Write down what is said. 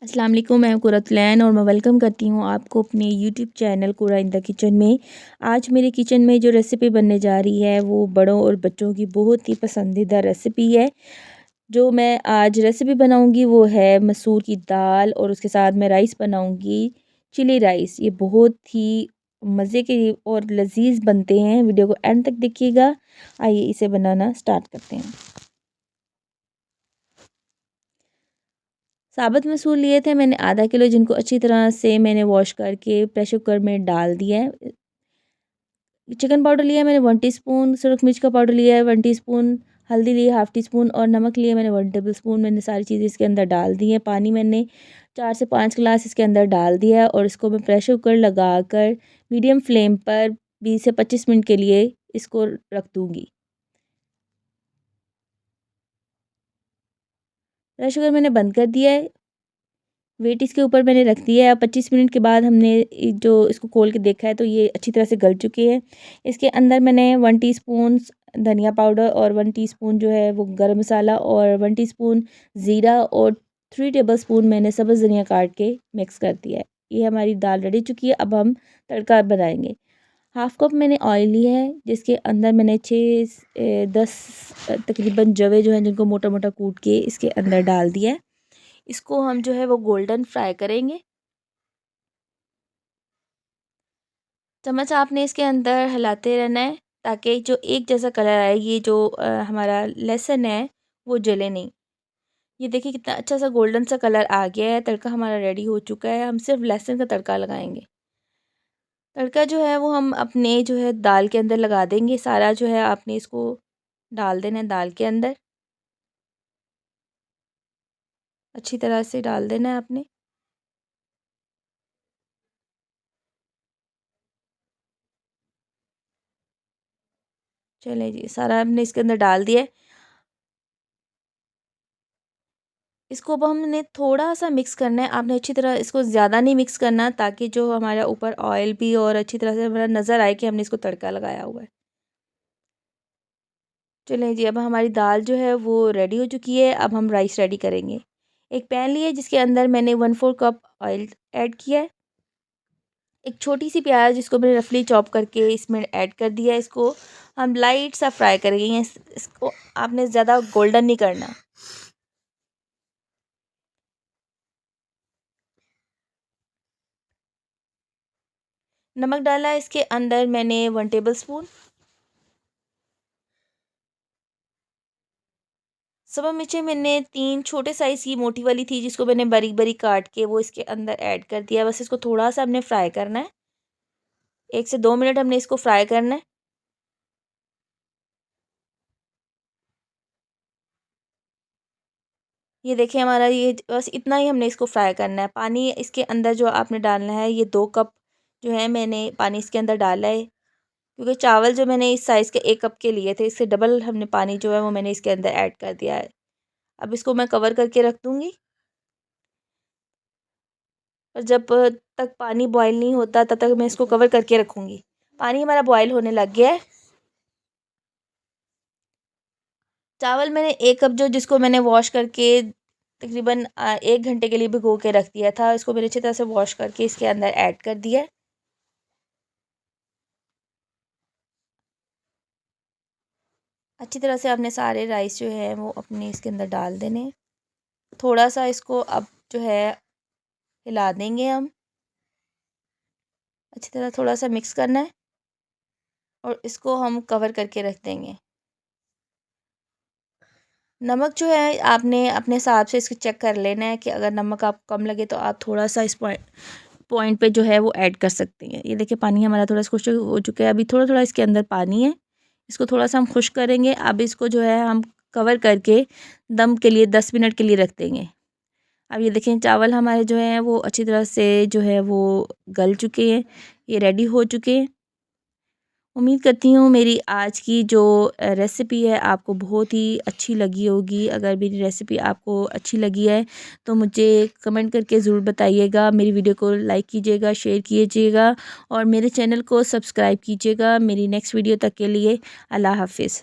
अस्सलाम वालेकुम, मैं कुरतलैन और मैं वेलकम करती हूँ आपको अपने यूट्यूब चैनल कुरा इन द किचन में। आज मेरे किचन में जो रेसिपी बनने जा रही है वो बड़ों और बच्चों की बहुत ही पसंदीदा रेसिपी है। जो मैं आज रेसिपी बनाऊँगी वो है मसूर की दाल और उसके साथ मैं राइस बनाऊँगी, चिली राइस। ये बहुत ही मज़े के और लज़ीज़ बनते हैं। वीडियो को एंड तक देखिएगा। आइए इसे बनाना स्टार्ट करते हैं। साबुत मसूर लिए थे मैंने आधा किलो, जिनको अच्छी तरह से मैंने वॉश करके प्रेशर कुकर में डाल दिया है। चिकन पाउडर लिया है मैंने 1 टीस्पून, सुरख मिर्च का पाउडर लिया है 1 टीस्पून, हल्दी ली है हाफ़ टी स्पून और नमक लिया मैंने 1 टेबलस्पून। मैंने सारी चीज़ें इसके अंदर डाल दी हैं। पानी मैंने 4 से 5 गिलास इसके अंदर डाल दिया है और इसको मैं प्रेशर कुकर लगाकर मीडियम फ्लेम पर 20 से 25 मिनट के लिए इसको रख दूँगी। प्रेशर कुकर मैंने बंद कर दिया है। वेट इसके ऊपर मैंने रख दिया है। 25 मिनट के बाद हमने जो इसको खोल के देखा है तो ये अच्छी तरह से गल चुके हैं। इसके अंदर मैंने 1 टीस्पून धनिया पाउडर और 1 टीस्पून जो है वो गरम मसाला और 1 टीस्पून ज़ीरा और 3 टेबलस्पून मैंने सब्ज़ धनिया काट के मिक्स कर दिया है। ये हमारी दाल रेडी चुकी है। अब हम तड़का बनाएंगे। हाफ़ कप मैंने ऑयल लिया है, जिसके अंदर मैंने 10 तकरीबन जवे जो हैं जिनको मोटा मोटा कूट के इसके अंदर डाल दिया है। इसको हम जो है वो गोल्डन फ्राई करेंगे। चम्मच आपने इसके अंदर हिलाते रहना है ताकि जो एक जैसा कलर आए। ये जो हमारा लहसुन है वो जले नहीं। ये देखिए कितना अच्छा सा गोल्डन सा कलर आ गया है। तड़का हमारा रेडी हो चुका है। हम सिर्फ लहसुन का तड़का लगाएंगे। तड़का जो है वो हम अपने जो है दाल के अंदर लगा देंगे। सारा जो है आपने इसको डाल देना है दाल के अंदर। अच्छी तरह से डाल देना है आपने। चलिए जी, सारा हमने इसके अंदर डाल दिया है। इसको अब हमने थोड़ा-सा मिक्स करना है। आपने अच्छी तरह इसको ज़्यादा नहीं मिक्स करना ताकि जो हमारा ऊपर ऑयल भी और अच्छी तरह से हमारा नज़र आए कि हमने इसको तड़का लगाया हुआ है। चलिए जी, अब हमारी दाल जो है वो रेडी हो चुकी है। अब हम राइस रेडी करेंगे। एक पैन लिया जिसके अंदर मैंने 1/4 कप ऑयल ऐड किया है। एक छोटी-सी प्याज़ जिसको मैंने रफली चॉप करके इसमें ऐड कर दिया है। इसको हम लाइट सा फ्राई करेंगे। इसको आपने ज़्यादा गोल्डन नहीं करना। नमक डाला है इसके अंदर मैंने 1 टेबलस्पून। शिमला मिर्चें मैंने 3 छोटे साइज़ की मोटी वाली थी जिसको मैंने बारीक-बारीक काट के वो इसके अंदर ऐड कर दिया है। बस इसको थोड़ा-सा हमने फ्राई करना है। 1 से 2 मिनट हमने इसको फ्राई करना है। ये देखिए हमारा ये बस इतना ही हमने इसको फ्राई करना है। पानी इसके अंदर जो आपने डालना है ये 2 कप जो है मैंने पानी इसके अंदर डाला है। क्योंकि चावल जो मैंने इस साइज़ के 1 कप के लिए थे, इससे डबल हमने पानी जो है वो मैंने इसके अंदर ऐड कर दिया है। अब इसको मैं कवर करके रख दूँगी। और जब तक पानी बॉयल नहीं होता तब तक मैं इसको कवर करके रखूँगी। पानी हमारा बॉयल होने लग गया है। चावल मैंने 1 कप जो जिसको मैंने वॉश करके तकरीबन 1 घंटे के लिए भिगो के रख दिया था, इसको मैंने अच्छी तरह से वॉश करके इसके अंदर ऐड कर दिया है। अच्छी तरह से आपने सारे राइस जो है वो अपने इसके अंदर डाल देने हैं। थोड़ा-सा इसको अब जो है हिला देंगे हम। अच्छी तरह थोड़ा-सा मिक्स करना है और इसको हम कवर करके रख देंगे। नमक जो है आपने अपने हिसाब से इसको चेक कर लेना है कि अगर नमक आपको कम लगे तो आप थोड़ा-सा इस पॉइंट पे जो है वो ऐड कर सकते हैं। ये देखिए पानी हमारा थोड़ा सा खुश्क हो चुका है। अभी थोड़ा-थोड़ा इसके अंदर पानी है। इसको थोड़ा-सा हम खुश्क करेंगे। अब इसको जो है हम कवर करके दम के लिए 10 मिनट के लिए रख देंगे। अब ये देखें चावल हमारे जो हैं वो अच्छी तरह से जो है वो गल चुके हैं। ये रेडी हो चुके हैं। उम्मीद करती हूँ मेरी आज की जो रेसिपी है आपको बहुत ही अच्छी लगी होगी। अगर मेरी रेसिपी आपको अच्छी लगी है तो मुझे कमेंट करके ज़रूर बताइएगा। मेरी वीडियो को लाइक कीजिएगा, शेयर कीजिएगा और मेरे चैनल को सब्सक्राइब कीजिएगा। मेरी नेक्स्ट वीडियो तक के लिए अल्लाह हाफ़िज़।